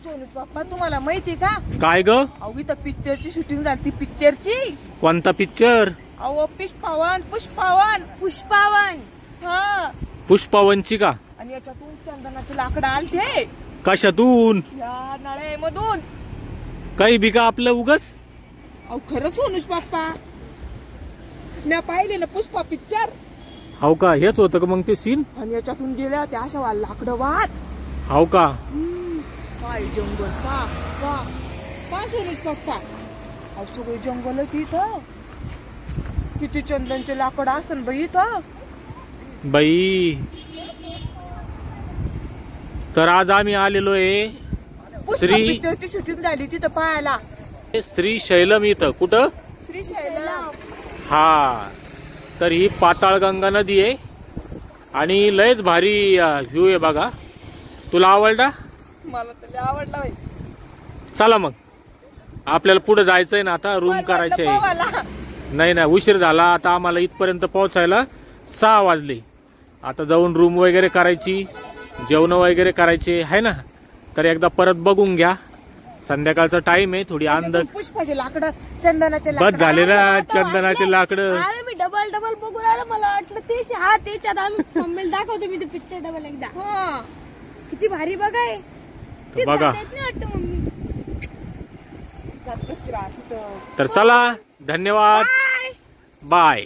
सोनूस बाप्पा तुम्हाला माहिती का? काय ग? अहो इथं पिक्चरची शूटिंग झाली. पिक्चरची. कोणता पिक्चर? अहो पुष्पावन. पुष्पावन. हा पुष्पावनची का? आणि याच्यातून चंदनाचे लाकडं आलते. कशातून? या नळ्यामधून. काही बिका आपलं उगस. अहो खरं सोनूस बाप्पा, मी पाहिले ना पुष्पा पिक्चर. हाव का? हेच होतं का मग ते सीन? आणि याच्यातून गेल्या त्या अशा लाकडं वाहत. हाव का? काय जंगल पा सोनूस बाप्पा. अहो सगळे जंगलच इथं. किती चंदनचे लाकड असन बाई इथं. बाई, तर आज आम्ही आलेलो आहे पिक्चरची शूटिंग झाली तिथं पाहायला. श्रीशैलम इथं. कुठं? श्रीशैलम. हा, तर ही पाताळगंगा नदी आहे आणि लयच भारी व्ह्यू आहे बघा. तुला आवडला? मला तर लय आवडला बाई. चला मग आपल्याला पुढे जायचंय ना, आता रूम करायचंय. नाही नाही, उशीर झाला आता आम्हाला. इथपर्यंत पोहोचायला 6 वाजले. आता जाऊन रूम वगैरे करायची, जेवण वगैरे करायचे आहे ना. तर एकदा परत बघून घ्या. संध्याकाळचा टाइम आहे, थोडी अंदाज. पुष्पाचे लाकडं, चंदनाचे बस झाले ना चंदनाचे लाकडं. अरे मी डबल बघून आलो. मला वाटलं तेच. हा तेच. आता आम्ही मम्मीला दाखवतो मी ते पिक्चर डबल एकदा. किती भारी बघाय. बघा मम्मी. तर चला, धन्यवाद, बाय.